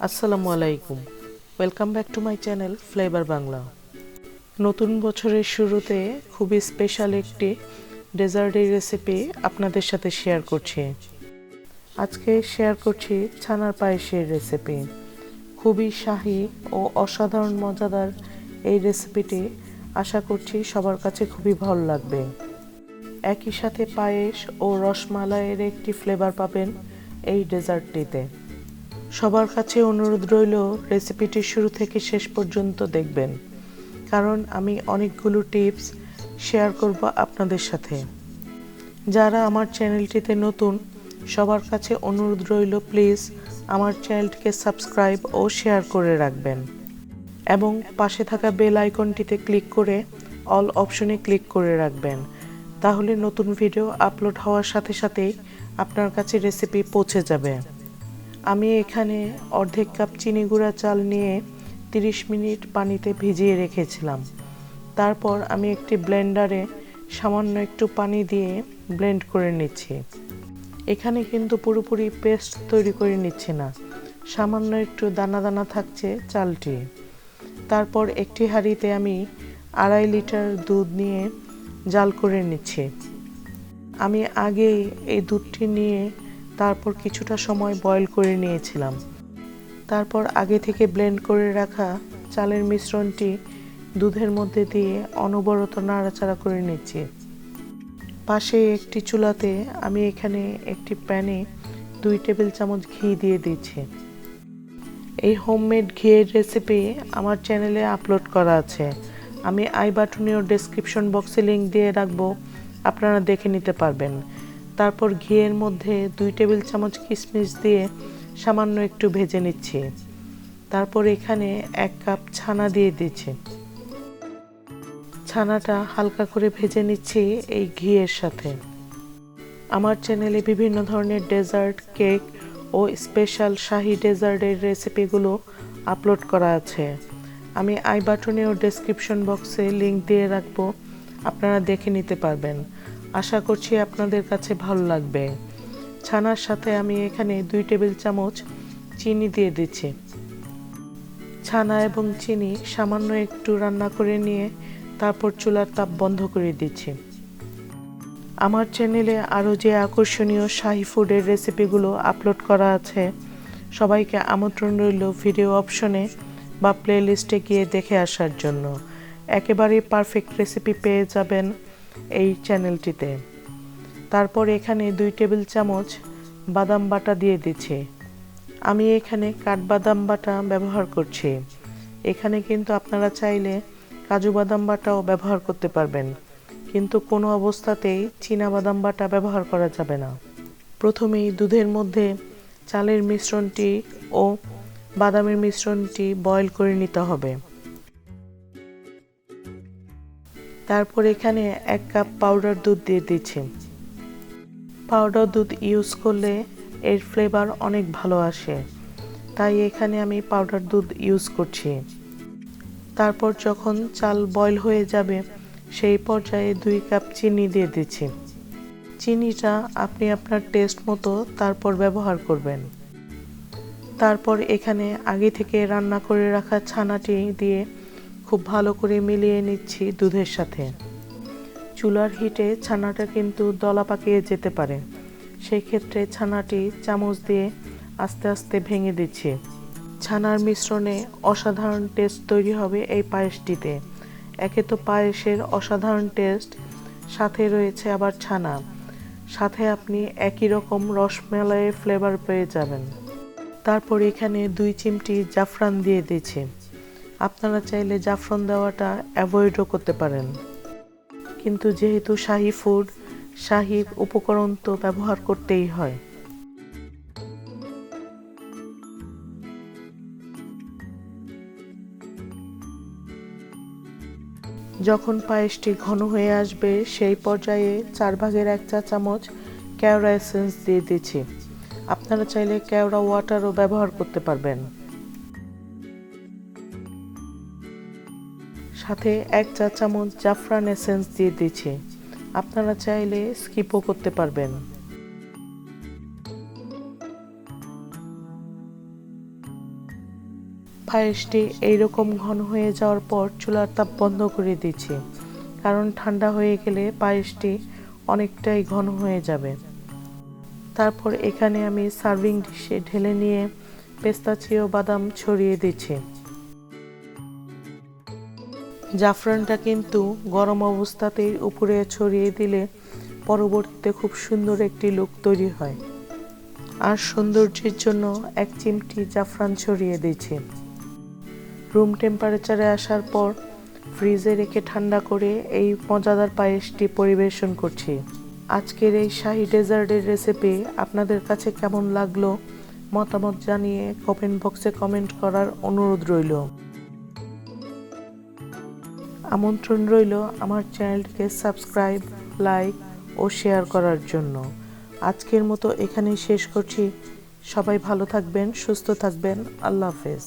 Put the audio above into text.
আসসালামু আলাইকুম। Welcome back to my channel flavour Bangla. নতুন বছরের শুরুতে খুবই স্পেশাল একটি ডেজার্টের রেসিপি আপনাদের সাথে শেয়ার করছি। আজকে শেয়ার করছি ছানার পায়েসের রেসিপি। খুবই শাহি ও অসাধারণ মজাদার এই রেসিপিটি আশা করছি সবার কাছে খুবই ভালো লাগবে। একই সাথে পায়েস ও রসমালাইয়ের একটি ফ্লেভার পাবেন এই ডেজার্টটিতে। সবার কাছে অনুরোধ রইল রেসিপিটি শুরু থেকে শেষ পর্যন্ত দেখবেন, কারণ আমি অনেকগুলো টিপস শেয়ার করব আপনাদের সাথে। যারা আমার চ্যানেলটিতে নতুন, সবার কাছে অনুরোধ রইল প্লিজ আমার চ্যানেলটিকে সাবস্ক্রাইব ও শেয়ার করে রাখবেন এবং পাশে থাকা বেল আইকনটিতে ক্লিক করে অল অপশনে ক্লিক করে রাখবেন। তাহলে নতুন ভিডিও আপলোড হওয়ার সাথে সাথেই আপনার কাছে রেসিপি পৌঁছে যাবে। আমি এখানে অর্ধেক কাপ চিনি গুঁড়া চাল নিয়ে 30 মিনিট পানিতে ভিজিয়ে রেখেছিলাম। তারপর আমি একটি ব্লেন্ডারে সামান্য একটু পানি দিয়ে ব্লেন্ড করে নিচ্ছি। এখানে কিন্তু পুরোপুরি পেস্ট তৈরি করে নিচ্ছি না, সামান্য একটু দানা দানা থাকছে চালটি। তারপর একটি হাঁড়িতে আমি 2.5 লিটার দুধ নিয়ে জাল করে নিচ্ছি। আমি আগেই এই দুধটি নিয়ে তারপর কিছুটা সময় বয়েল করে নিয়েছিলাম। তারপর আগে থেকে ব্লেন্ড করে রাখা চালের মিশ্রণটি দুধের মধ্যে দিয়ে অনবরত নাড়াচাড়া করে নিচ্ছি। পাশে একটি চুলাতে আমি এখানে একটি প্যানে 2 টেবিল চামচ ঘি দিয়ে দিচ্ছি। এই হোমমেড ঘিয়ের রেসিপি আমার চ্যানেলে আপলোড করা আছে। আমি আই বাটনে ও ডেসক্রিপশন বক্সে লিংক দিয়ে রাখবো, আপনারা দেখে নিতে পারবেন। তারপর ঘিয়ের মধ্যে 2 টেবিল চামচ কিশমিশ দিয়ে সামান্য একটু ভেজে নিচ্ছি। তারপর এখানে 1 কাপ ছানা দিয়ে দিচ্ছি। ছানাটা হালকা করে ভেজে নিচ্ছি এই ঘিয়ের সাথে। আমার চ্যানেলে বিভিন্ন ধরনের ডেজার্ট, কেক ও স্পেশাল শাহি ডেজার্টের রেসিপিগুলো আপলোড করা আছে। আমি আই বাটনে ও ডেসক্রিপশন বক্সে লিংক দিয়ে রাখবো, আপনারা দেখে নিতে পারবেন। আশা করছি আপনাদের কাছে ভালো লাগবে। ছানার সাথে আমি এখানে 2 টেবিল চামচ চিনি দিয়ে দিচ্ছি। ছানা এবং চিনি সামান্য একটু রান্না করে নিয়ে তারপর চুলার তাপ বন্ধ করে দিচ্ছি। আমার চ্যানেলে আরও যে আকর্ষণীয় শাহি ফুডের রেসিপিগুলো আপলোড করা আছে, সবাইকে আমন্ত্রণ রইল ভিডিও অপশনে বা প্লেলিস্টে গিয়ে দেখে আসার জন্য। একেবারেই পারফেক্ট রেসিপি পেয়ে যাবেন এই চ্যানেলটিতে। তারপর এখানে 2 টেবিল চামচ বাদাম বাটা দিয়ে দিচ্ছি। আমি এখানে কাঠবাদাম বাটা ব্যবহার করছি। এখানে কিন্তু আপনারা চাইলে কাজু বাদাম বাটাও ব্যবহার করতে পারবেন, কিন্তু কোনো অবস্থাতেই চীনা বাদাম বাটা ব্যবহার করা যাবে না। প্রথমেই দুধের মধ্যে চালের মিশ্রণটি ও বাদামের মিশ্রণটি বয়েল করে নিতে হবে। তারপর এখানে 1 কাপ পাউডার দুধ দিয়ে দিচ্ছি। পাউডার দুধ ইউজ করলে এর ফ্লেভার অনেক ভালো আসে, তাই এখানে আমি পাউডার দুধ ইউজ করছি। তারপর যখন চাল বয়েল হয়ে যাবে সেই পর্যায়ে 2 কাপ চিনি দিয়ে দিচ্ছি। চিনিটা আপনি আপনার টেস্ট মতো তারপর ব্যবহার করবেন। তারপর এখানে আগে থেকে রান্না করে রাখা ছানাটি দিয়ে খুব ভালো করে মিলিয়ে নিচ্ছি দুধের সাথে। চুলার হিটে ছানাটা কিন্তু দলা পাকিয়ে যেতে পারে, সেই ক্ষেত্রে ছানাটি চামচ দিয়ে আস্তে আস্তে ভেঙে দিচ্ছি। ছানার মিশ্রণে অসাধারণ টেস্ট তৈরি হবে এই পায়েসটিতে। একে তো পায়েসের অসাধারণ টেস্ট, সাথে রয়েছে আবার ছানা, সাথে আপনি একই রকম রসমালাইয়ের ফ্লেভার পেয়ে যাবেন। তারপর এখানে 2 চিমটি জাফরান দিয়ে দিচ্ছি। আপনারা চাইলে জাফরান দেওয়াটা অ্যাভয়েডও করতে পারেন, কিন্তু যেহেতু শাহি ফুড, শাহি উপকরণ তো ব্যবহার করতেই হয়। যখন পায়েসটি ঘন হয়ে আসবে সেই পর্যায়ে 4 ভাগের 1 চা চামচ কেওড়া এসেন্স দিয়ে দিচ্ছি। আপনারা চাইলে কেওড়া ওয়াটারও ব্যবহার করতে পারবেন। সাথে 1 চা চামচ জাফরান এসেন্স দিয়ে দিচ্ছি। আপনারা চাইলে স্কিপও করতে পারবেন। পায়েসটি এইরকম ঘন হয়ে যাওয়ার পর চুলার তাপ বন্ধ করে দিচ্ছি, কারণ ঠান্ডা হয়ে গেলে পায়েসটি অনেকটাই ঘন হয়ে যাবে। তারপর এখানে আমি সার্ভিং ডিশে ঢেলে নিয়ে পেস্তাচিও বাদাম ছড়িয়ে দিচ্ছি। জাফরানটা কিন্তু গরম অবস্থাতেই উপরে ছড়িয়ে দিলে পরবর্তীতে খুব সুন্দর একটি লুক তৈরি হয়। আর সৌন্দর্যের জন্য 1 চিমটি জাফরান ছড়িয়ে দিচ্ছি। রুম টেম্পারেচারে আসার পর ফ্রিজে রেখে ঠান্ডা করে এই মজাদার পায়েসটি পরিবেশন করছি। আজকের এই শাহী ডেজার্টের রেসিপি আপনাদের কাছে কেমন লাগলো মতামত জানিয়ে কমেন্ট বক্সে কমেন্ট করার অনুরোধ রইল। আমন্ত্রণ রইল আমার চ্যানেলটিকে সাবস্ক্রাইব, লাইক ও শেয়ার করার জন্য। আজকের মতো এখানেই শেষ করছি। সবাই ভালো থাকবেন, সুস্থ থাকবেন। আল্লাহ হাফেজ।